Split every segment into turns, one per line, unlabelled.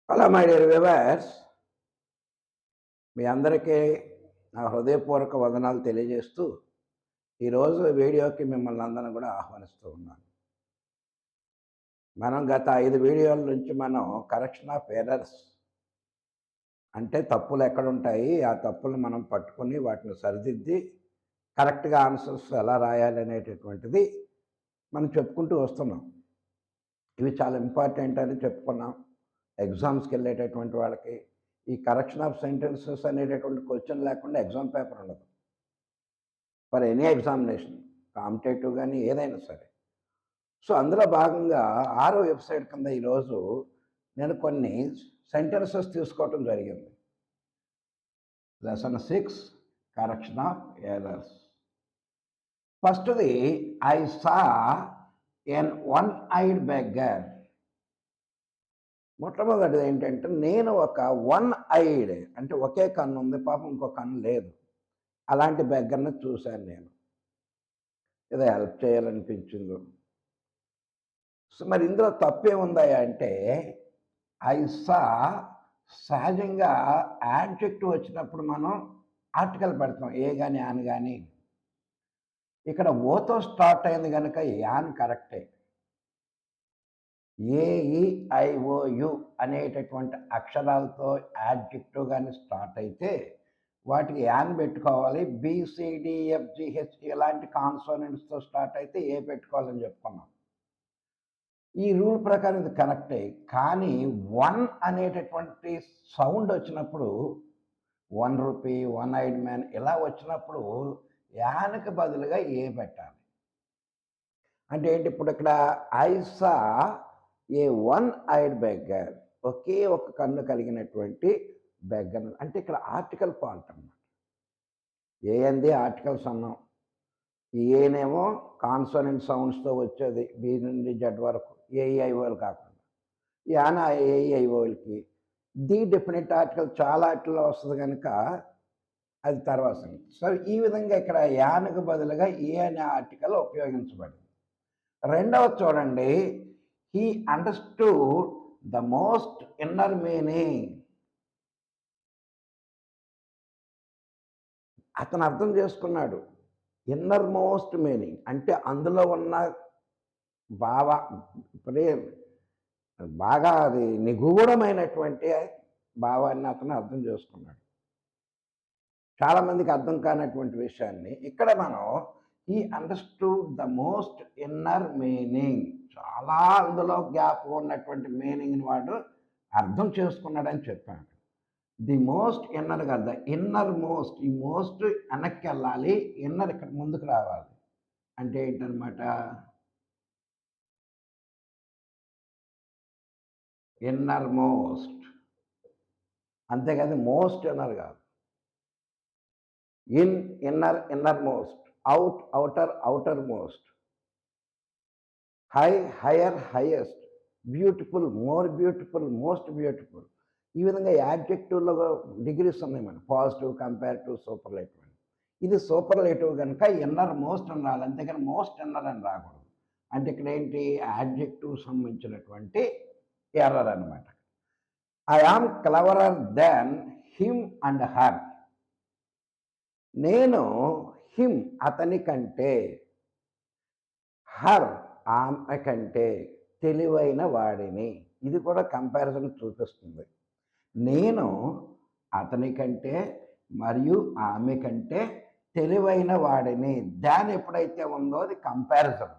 Hello my dear viewers, మీ అందరికీ నా హృదయపూర్వక వందనాలు తెలియజేస్తూ, ఈరోజు వీడియోకి మిమ్మల్ని అందరిని కూడా ఆహ్వానిస్తూ ఉన్నాను. మనం గత 5 వీడియోల నుంచి మనం కరెక్షన్ ఆఫ్ ఎర్రర్స్ అంటే తప్పులు ఎక్కడుంటాయి, ఆ తప్పులను మనం పట్టుకొని వాటిని సరిదిద్ది కరెక్ట్‌గా ఆన్సర్స్ ఎలా రాయాలి అనేటటువంటిది మనం చెప్పుకుంటూ వస్తున్నాం. ఇవి చాలా ఇంపార్టెంట్ అని చెప్పుకున్నాం. ఎగ్జామ్స్‌కి వెళ్ళేటటువంటి వాళ్ళకి ఈ కరెక్షన్ ఆఫ్ సెంటెన్సెస్ అనేటటువంటి క్వశ్చన్ లేకుండా ఎగ్జామ్ పేపర్ ఉండదు. ఫర్ ఎనీ ఎగ్జామినేషన్, కాంపిటేటివ్ గానీ ఏదైనా సరే. సో, అందులో భాగంగా 6వ వెబ్‌సైట్ కింద ఈరోజు నేను కొన్ని సెంటెన్సెస్ తీసుకోవటం జరిగింది. Lesson 6 correction of errors. ఫస్ట్‌ది I saw an one eyed beggar. మొట్టమొదటిది ఏంటంటే, నేను ఒక వన్ ఐడ్ అంటే ఒకే కన్ను ఉంది, పాపం ఇంకో కన్ను లేదు. అలాంటి బెగ్గర్‌ని చూశాను నేను. ఏదో హెల్ప్ చేయాలనిపించిందో. సో, మరి ఇందులో తప్పేముందయ్యా అంటే, ఐ సా సహజంగా యాడ్జెక్టివ్ వచ్చినప్పుడు మనం ఆర్టికల్ పెడతాం. ఏ గాని, యాన్ గాని. ఇక్కడ ఓతో స్టార్ట్ అయింది గనుక యాన్ కరెక్టే. ఏఈఐఓయు అనేటటువంటి అక్షరాలతో యాడ్జెక్టివ్ గాని స్టార్ట్ అయితే వాటికి యాన్ పెట్టుకోవాలి. బిసిడిఎఫ్జిహెచ్ ఇలాంటి కాన్సోనెంట్స్తో స్టార్ట్ అయితే ఏ పెట్టుకోవాలని చెప్పుకున్నాం. ఈ రూల్ ప్రకారం ఇది కరెక్టే. కానీ వన్ అనేటటువంటి సౌండ్ వచ్చినప్పుడు 1 రూపీ, వన్ ఐడ్ మ్యాన్ ఇలా వచ్చినప్పుడు యాన్కి బదులుగా ఏ పెట్టాలి. అంటే ఏంటి, ఇప్పుడు ఇక్కడ I saw a one eyed beggar, ఒకే ఒక కన్ను కలిగినటువంటి బెగ్గర్. అంటే ఇక్కడ ఆర్టికల్ ఫాల్ట్ అన్నమాట. ఏ అంది ఆర్టికల్స్ అన్నాం. ఈ ఏనేమో కాన్సోనెంట్ సౌండ్స్తో వచ్చేది, బి నుండి జెడ్ వరకు, ఏఈఐఓలు కాకుండా. యాన ఏఈఐఓలకి ది డెఫినెట్ ఆర్టికల్ చాలా ఆర్టికల్లో వస్తుంది కనుక అది తర్వాత సంగతి. సో ఈ విధంగా ఇక్కడ యాన్కు బదులుగా ఏ అనే ఆర్టికల్ ఉపయోగించబడింది. రెండవది చూడండి, he understood the most inner meaning. అతను అర్థం చేసుకున్నాడు. ఇన్నర్ మోస్ట్ మీనింగ్ అంటే అందులో ఉన్న భావ బాగా అది నిగూఢమైనటువంటి భావాన్ని అతను అర్థం చేసుకున్నాడు. చాలామందికి అర్థం కానటువంటి విషయాన్ని ఇక్కడ మనం he understood the most inner meaning, చాలా అందులో గ్యాప్ ఉన్నటువంటి మీనింగ్ని వాడు అర్థం చేసుకున్నాడని చెప్పాడు. ది మోస్ట్ ఇన్నర్ కాదు, ద ఇన్నర్ మోస్ట్. ఈ మోస్ట్ వెనక్కి వెళ్ళాలి, ఇన్నర్ ఇక్కడ ముందుకు రావాలి. అంటే ఏంటనమాట, ఇన్నర్ మోస్ట్. అంతేకాదు మోస్ట్ ఇన్నర్ కాదు. In inner inner most, out outer outer most, high higher highest, beautiful more beautiful most beautiful. ఈ విధంగా యాడ్జెక్టివ్లో డిగ్రీస్ ఉన్నాయి మనకి, పాజిటివ్, కంపారిటివ్, సూపర్లేటివ్ అని. ఇది సూపర్లేటివ్ కనుక ఇన్నర్ మోస్ట్ అని రాలి, అంతేకాని మోస్ట్ ఇన్నర్ అని రాకూడదు. అంటే ఇక్కడ ఏంటి, యాడ్జెక్టివ్ సంబంధించినటువంటి ఎర్రర్ అనమాట. I am cleverer than him and her. నేను హిమ్ అతని కంటే, హర్ ఆమె కంటే తెలివైన వాడిని. ఇది కూడా కంపారిజన్ చూపిస్తుంది. నేను అతని కంటే మరియు ఆమె కంటే తెలివైన వాడిని. దాని ఎప్పుడైతే ఉందో అది కంపారిజన్.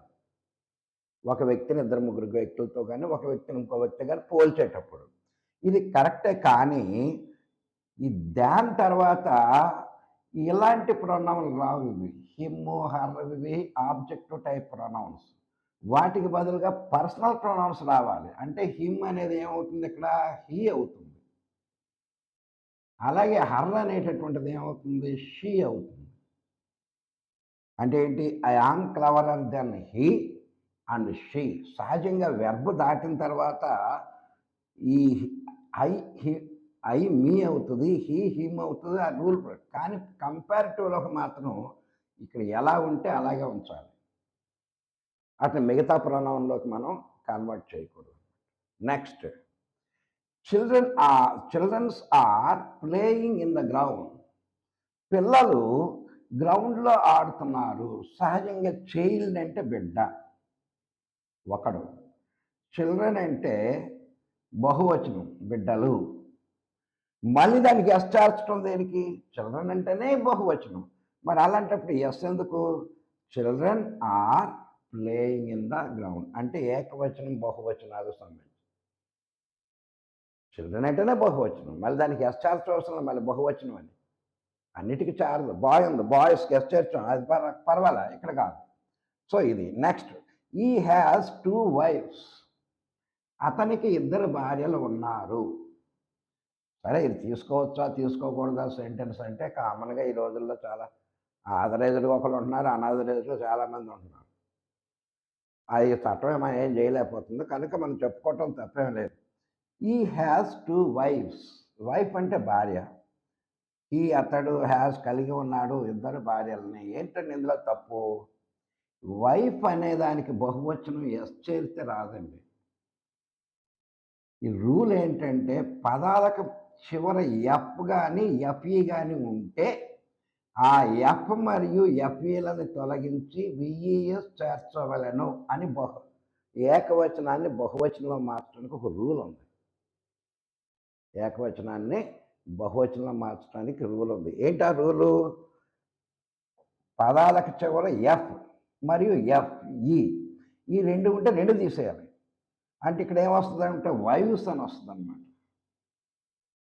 ఒక వ్యక్తిని ఇద్దరు ముగ్గురు వ్యక్తులతో కానీ, ఒక వ్యక్తిని ఇంకో వ్యక్తి కానీ పోల్చేటప్పుడు ఇది కరెక్టే. కానీ ఈ దాని తర్వాత ఇలాంటి ప్రొనౌన్స్ రావు. ఇవి హిమ్, హర్, ఇవి ఆబ్జెక్టివ్ టైప్ ప్రొనౌన్స్. వాటికి బదులుగా పర్సనల్ ప్రొనౌన్స్ రావాలి. అంటే హిమ్ అనేది ఏమవుతుంది, ఇక్కడ హీ అవుతుంది. అలాగే హర్ అనేటటువంటిది ఏమవుతుంది, షీ అవుతుంది. అంటే ఏంటి, I am cleverer than he and she. సహజంగా వెర్బ్ దాటిన తర్వాత ఈ ఐ హీ ఐ మీ అవుతుంది, హీ హిమ్ అవుతుంది, ఆ రూల్. కానీ కంపారిటివ్లోకి మాత్రం ఇక్కడ ఎలా ఉంటే అలాగే ఉంచాలి. అట్లా మిగతా ప్రొనౌన్లోకి మనం కన్వర్ట్ చేయకూడదు. Next, children's are playing in the ground. పిల్లలు గ్రౌండ్లో ఆడుతున్నారు. సహజంగా చైల్డ్ అంటే బిడ్డ ఒకడు. చిల్డ్రన్ అంటే బహువచనం బిడ్డలు. మళ్ళీ దానికి ఎస్ చేర్చడం దేనికి? చిల్డ్రన్ అంటేనే బహువచనం. మరి అలాంటప్పుడు ఎస్ ఎందుకు? Children are playing in the ground అంటే ఏకవచనం బహువచనాలు సంబంధించి. చిల్డ్రన్ అంటేనే బహువచనం, మళ్ళీ దానికి ఎస్ చేర్చవలసిన మళ్ళీ బహువచనం అని. అన్నిటికీ చారదు. బాయ్ ఉంది, బాయ్స్కి ఎస్ చేర్చాం, అది పర్వాలా, ఇక్కడ కాదు. సో ఇది నెక్స్ట్. ఈ హ్యాస్ 2 వైఫ్స్. అతనికి 2 భార్యలు ఉన్నారు. సరే, ఇది తీసుకోవచ్చా తీసుకోకూడదా సెంటెన్స్ అంటే కామన్గా ఈ రోజుల్లో చాలా ఆథరైజ్డ్గా ఒకరు ఉంటున్నారు, అనాథరైజ్డ్గా చాలామంది ఉంటున్నారు. అది చట్టమే మనం ఏం చేయలేకపోతుంది, కనుక మనం చెప్పుకోవటం తప్పేం లేదు. ఈ హ్యాస్ 2 వైఫ్స్. వైఫ్ అంటే భార్య. అతడు హ్యాస్ కలిగి ఉన్నాడు 2 భార్యలని. ఏంటండి ఇందులో తప్పు? వైఫ్ అనే దానికి బహువచనం ఎస్ చేరితే రాదండి. ఈ రూల్ ఏంటంటే పదాలకు చివర ఎఫ్ కానీ ఎఫ్ఈ కానీ ఉంటే ఆ ఎఫ్ మరియు ఎఫ్ఈలను తొలగించి విఈఎస్ చేర్చవలను అని ఏకవచనాన్ని బహువచనంలో మార్చడానికి ఒక రూల్ ఉంది. ఏకవచనాన్ని బహువచనంలో మార్చడానికి రూల్ ఉంది. ఏంటి ఆ రూలు? పదాలకు చివర ఎఫ్ మరియు ఎఫ్ఈ ఈ 2 ఉంటే 2 తీసేయాలి. అంటే ఇక్కడ ఏమొస్తుంది అంటే వైవ్స్ అని వస్తుంది అనమాట.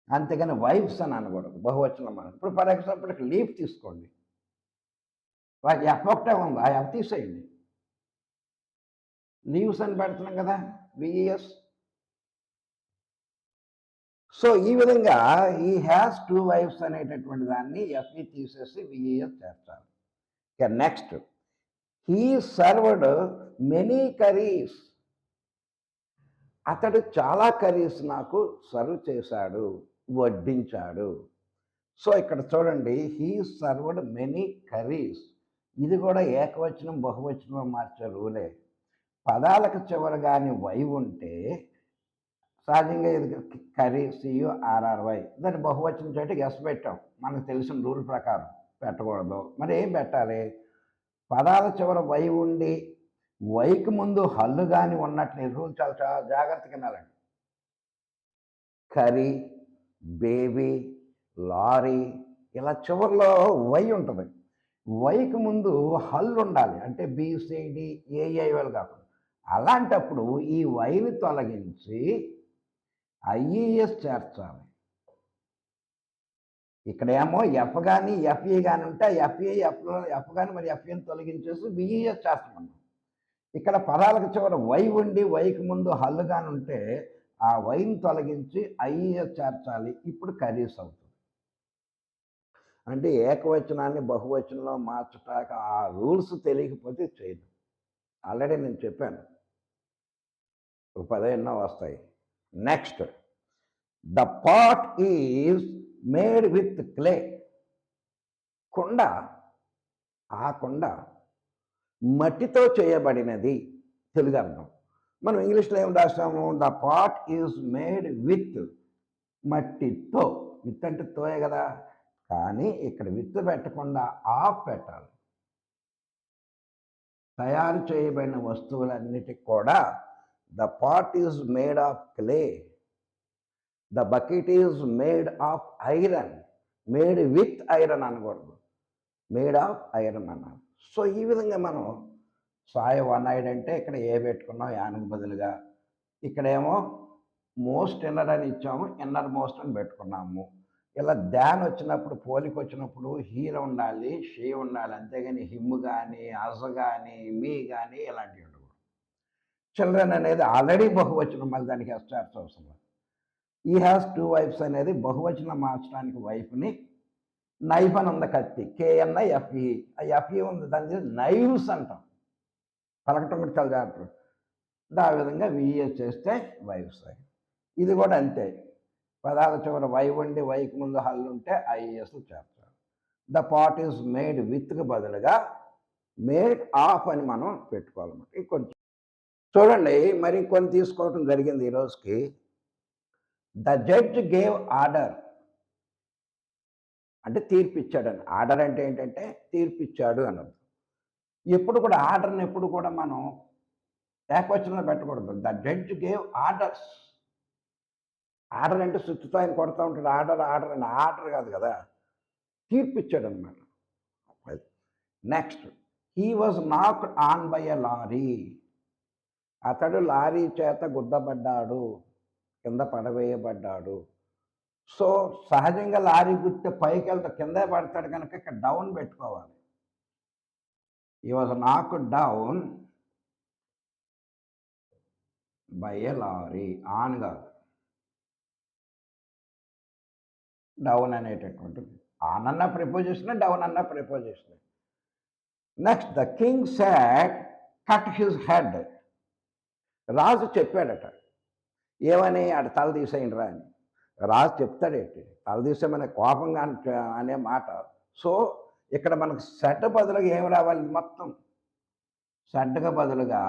అంతేగాని వైఫ్స్ అని అనకూడదు బహువచనం మనం. ఇప్పుడు ఫర్ ఎగ్జాంపుల్ ఇక్కడ లీఫ్ తీసుకోండి, వాటి ఎఫ్ ఒకటే ఉంది, ఆ ఎఫ్ తీసేయండి. లీవ్స్ అని పెడుతున్నాం కదా, విఈఎస్. సో ఈ విధంగా ఈ హ్యాస్ 2 వైఫ్స్ అనేటటువంటి దాన్ని ఎఫ్ఈ తీసేసి విఈఎస్ చేస్తారు. ఇక next, he served many curries. అతడు చాలా కర్రీస్ నాకు సర్వ్ చేశాడు, వడ్డించాడు. సో ఇక్కడ చూడండి, హీ సర్వ్డ్ మెనీ కర్రీస్. ఇది కూడా ఏకవచనం బహువచనం మార్చే రూలే. పదాలకు చివర కానీ వై ఉంటే సహజంగా ఇది కర్రీ CURRY, దాన్ని బహువచనం చేయటం ఎస్ పెట్టాం, మనకు తెలిసిన రూల్ ప్రకారం పెట్టకూడదు. మరి ఏం పెట్టాలి? పదాల చివర వై ఉండి వైకి ముందు హల్లు కానీ ఉన్నట్లు రూల్ చాలా చాలా జాగ్రత్తగా వినాలండి. కర్రీ, బేబీ, లారీ ఇలా చివరిలో వై ఉంటుంది. వైకి ముందు హల్లు ఉండాలి, అంటే BCD AIL కాకుండా. అలాంటప్పుడు ఈ వైని తొలగించి IES చేర్చాలి. ఇక్కడేమో ఎఫ్ కానీ ఎఫ్ఈ కానీ ఉంటే ఎఫ్ కానీ మరి ఎఫ్ఈని తొలగించేసి విఈఎస్ చేస్తామన్నాం. ఇక్కడ పదాలకు చివర వై ఉండి వైకి ముందు హల్లు కానీ ఉంటే ఆ వైని తొలగించి IES చేర్చాలి. ఇప్పుడు కర్రీస్ అవుతుంది. అంటే ఏకవచనాన్ని బహువచనంలో మార్చటాక ఆ రూల్స్ తెలియకపోతే చేయదు. ఆల్రెడీ నేను చెప్పాను, 10 వస్తాయి. Next, the pot is made with clay. కుండ, ఆ కుండ మట్టితో చేయబడినది తెలుగు అర్థం. మనం ఇంగ్లీష్లో ఏం రాస్తాము? The pot is made with, మట్టితో. విత్ అంటే తోయే కదా, కానీ ఇక్కడ విత్ పెట్టకుండా ఆఫ్ పెట్టాలి. తయారు చేయబడిన వస్తువులన్నిటికి కూడా the pot is made of clay, the bucket is made of iron. Made with iron అనకూడదు, మేడ్ ఆఫ్ ఐరన్ అన్నారు. సో ఈ విధంగా మనం వన్ ఐడ్ అంటే ఇక్కడ ఏ పెట్టుకున్నాం యానికి బదులుగా, ఇక్కడేమో మోస్ట్ ఇన్నర్ అని ఇచ్చాము, ఇన్నర్ మోస్ట్ అని పెట్టుకున్నాము. ఇలా దాన్ వచ్చినప్పుడు, పోలిక వచ్చినప్పుడు హీర్ ఉండాలి, షీ ఉండాలి, అంతేగాని హిమ్ కానీ అజ కానీ మీ కానీ ఇలాంటివి ఉండవు. చిల్డ్రన్ అనేది ఆల్రెడీ బహువచనం, మళ్ళీ దానికి ఎస్టార్స్ అవసరం. ఈ హ్యాస్ 2 వైఫ్స్ అనేది బహువచనం మార్చడానికి వైఫ్ని. నైఫ్ అని ఉంది, కత్తి, KNIFE. ఆ ఎఫ్ఈ ఉంది, దాని నైవ్స్ అంటాం. పలకటం కూడా చాలా జాగ్రత్త. ఆ విధంగా విఈఎస్ చేస్తే వైఫ్స్. ఇది కూడా అంతే, పదాల చివర వై ఉండి వైకి ముందు హల్లు ఉంటే IES చేస్తారు. ద పాట్ ఈజ్ మేడ్ విత్కి బదులుగా మేడ్ ఆఫ్ అని మనం పెట్టుకోవాలన్నమాట. ఇంకొంచెం చూడండి, మరి ఇంకొన్ని తీసుకోవటం జరిగింది ఈ రోజుకి. ద జడ్జ్ గేవ్ ఆర్డర్ అంటే తీర్పిచ్చాడని. ఆర్డర్ అంటే ఏంటంటే తీర్పిచ్చాడు అన్నది. ఎప్పుడు కూడా ఆర్డర్‌ని ఎప్పుడు కూడా మనం ఏకవచనంలో పెట్టకూడదు. The judge gave orders. Order అంటే సుత్తితో ఆయన కొడతా ఉంటాడు. ఆర్డర్, ఆర్డర్ అని. ఆర్డర్ కాదు కదా! తీర్పిచ్చాడనమాట. అది. Next he was knocked on by a lorry. అతడు లారీ చేత గుద్దబడ్డాడు. కింద పడవేయబడ్డాడు. సో, సహజంగా లారీ గుద్దితే పైకెళ్తే కిందే పడతాడు కనుక ఇక్కడ డౌన్ పెట్టుకోవాలి. He was knocked down by a lorry. On కాదు. డౌన్ అనేటటువంటిది. ఆన్ అన్న ప్రిపోజిషనే, డౌన్ అన్న ప్రిపోజిషనే. Next the king said cut his head. రాజు చెప్పాడట. ఏమని? ఆడ తల తీసేయండి రా అని. రాజు చెప్తాడేంటి? తల తీసేయమనే కోపంగా అనే మాట. సో, ఇక్కడ మనకు సెడ్ బదులుగా ఏమి రావాలి? మొత్తం సెడ్‌గా బదులుగా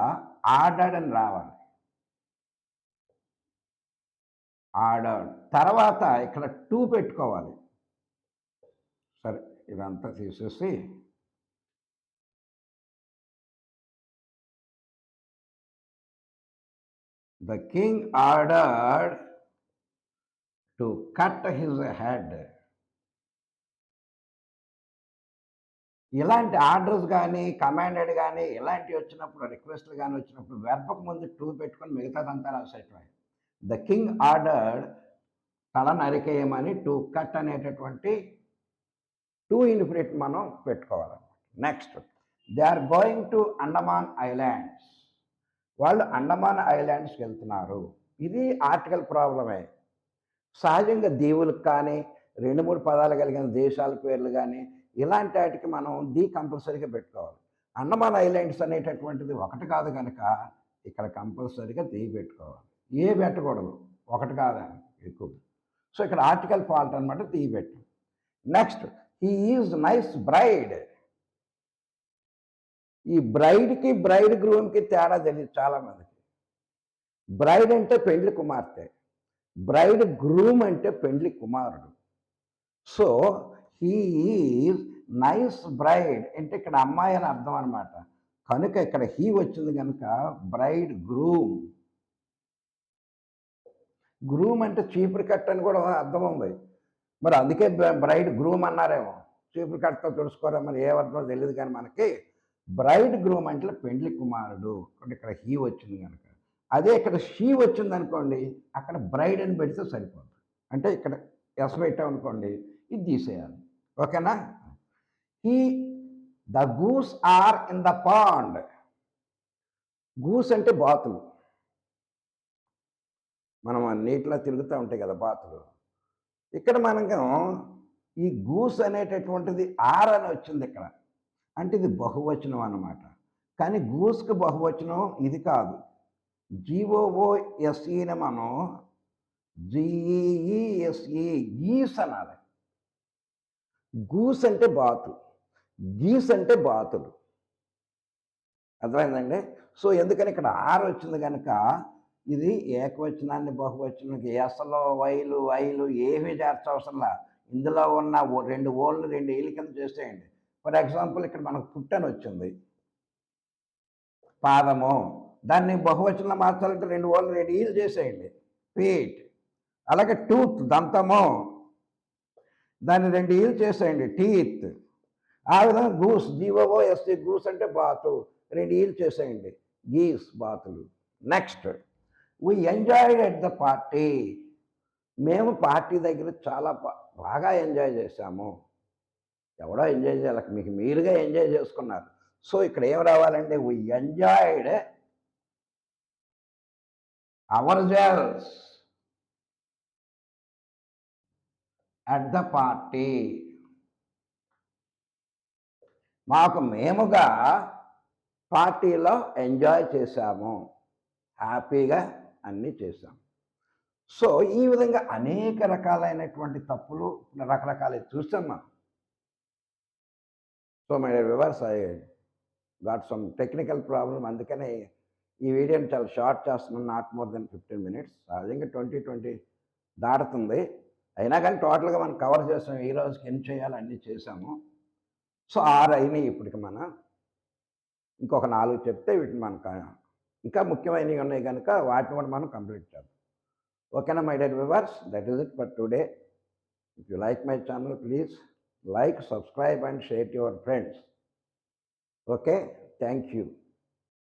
ఆర్డర్డ్ అని రావాలి. ఆర్డర్డ్. తర్వాత ఇక్కడ టు పెట్టుకోవాలి. సరే, ఇదంతా తీసేసి the king ordered to cut his head. ఇలాంటి ఆర్డర్స్ కానీ, కమాండెడ్ కానీ ఇలాంటివి వచ్చినప్పుడు, రిక్వెస్ట్‌లు గాని వచ్చినప్పుడు వెర్బ్‌కి ముందు టు పెట్టుకొని మిగతాదంతా రాసేయటమే. ద కింగ్ ఆర్డర్డ్ తల నరికేయమని టు కట్ అనేటటువంటి టు ఇన్ఫినిట్ మనం పెట్టుకోవాలన్నమాట. Next they are going to Andaman islands. వాళ్ళు అండమాన్ ఐలాండ్స్‌కి వెళ్తున్నారు. ఇది ఆర్టికల్ ప్రాబ్లమే. సహజంగా దీవులకు కానీ, 2, 3 పదాలు కలిగిన దేశాల పేర్లు గానీ, ఇలాంటి వాటికి మనం ది కంపల్సరీగా పెట్టుకోవాలి. అండమాన్ ఐలాండ్స్ అనేటటువంటిది ఒకటి కాదు కనుక ఇక్కడ కంపల్సరీగా ది పెట్టుకోవాలి. ఏ పెట్టకూడదు. ఒకటి కాదని ఎక్కువ. సో, ఇక్కడ ఆర్టికల్ ఫాల్ట్ అనమాట. ది పెట్టు. Next he is nice braid. ఈ బ్రైడ్‌కి, బ్రైడ్ గ్రూమ్‌కి తేడా తెలీదు చాలామందికి. బ్రైడ్ అంటే పెండ్లి కుమార్తె. బ్రైడ్ గ్రూమ్ అంటే పెండ్లి కుమారుడు. So, he is nice braid అంటే ఇక్కడ అమ్మాయి అని అర్థం అనమాట. కనుక ఇక్కడ హీ వచ్చింది కనుక బ్రైడ్ గ్రూమ్. గ్రూమ్ అంటే చీపురు కట్ట అని కూడా అర్థం ఉంది. మరి అందుకే బ్రైడ్ గ్రూమ్ అన్నారేమో. చీపురు కట్టతో తుడుచుకోరా మరి ఏ అర్థమో తెలియదు కానీ మనకి బ్రైడ్ గ్రూమ్ అంటే పెండ్లి కుమారుడు. ఇక్కడ హీ వచ్చింది కనుక. అదే ఇక్కడ షీ వచ్చింది అనుకోండి, అక్కడ బ్రైడ్ అని పెడితే సరిపోతుంది. అంటే ఇక్కడ ఎస్ పెట్టామనుకోండి, ఇది తీసేయాలి. ఓకేనా? He the goose are in the pond. Goose అంటే బాతులు. మనం నీటిలో తిరుగుతూ ఉంటాయి కదా బాతులు. ఇక్కడ మనకు ఈ గూస్ అనేటటువంటిది ఆర్ అని వచ్చింది ఇక్కడ. అంటే ఇది బహువచనం అన్నమాట. కానీ గూస్కి బహువచనం ఇది కాదు. GOOSEని మనం GEESE గీస్ అనాలి. గూస్ అంటే బాతు, గీస్ అంటే బాతులు. అర్థమైందండి? సో, ఎందుకని ఇక్కడ ఆర్ వచ్చింది కనుక ఇది ఏకవచనాన్ని బహువచనానికి ఎస్లో వైలు ఐలు ఏమీ చేర్చవసరంలా. ఇందులో ఉన్న 2 ఓళ్ళు 2 ఈల కింద చేసేయండి. ఫర్ ఎగ్జాంపుల్ ఇక్కడ మనకు ఫుట్ అని వచ్చింది. పాదము. దాన్ని బహువచనంలో మార్చాలంటే 2 ఓళ్ళు 2 ఈలు చేసేయండి. ఫీట్. అలాగే టూత్ దంతము. దాన్ని 2 ఈలు చేసేయండి. టీత్. ఆ విధంగా గూస్ GOOSE గూస్ అంటే బాతు. 2 ఈలు చేసేయండి. గీస్ బాతులు. Next we enjoyed at the party. మేము పార్టీ దగ్గర చాలా బాగా ఎంజాయ్ చేశాము. ఎవడో ఎంజాయ్ చేయాలి, మీకు మీరుగా ఎంజాయ్ చేసుకున్నారు. సో, ఇక్కడ ఏం రావాలంటే we enjoyed ourselves at the party. మాకు మేముగా పార్టీలో ఎంజాయ్ చేశాము. హ్యాపీగా అన్నీ చేశాము. సో, ఈ విధంగా అనేక రకాలైనటువంటి తప్పులు రకరకాలవి చూసాం మనం. So, my dear viewers, I got some technical problem. అందుకనే ఈ వీడియోని చాలా షార్ట్ చేస్తున్నాను. Not more than 15 minutes. సహజంగా 20 దాటుతుంది. అయినా కానీ టోటల్‌గా మనం కవర్ చేసాం. ఈ రోజుకి ఎన్ని చేయాలో అన్నీ చేసాము. సో, 6 అయినాయి ఇప్పటికి ఇంకొక 4 చెప్తే వీటిని ఇంకా ముఖ్యమైనవి ఉన్నాయి కనుక వాటిని కూడా మనం కంప్లీట్ చేద్దాం. ఓకేనా my dear viewers? That is it for today. If you like my channel, please like, subscribe and share to your friends. Okay? Thank you.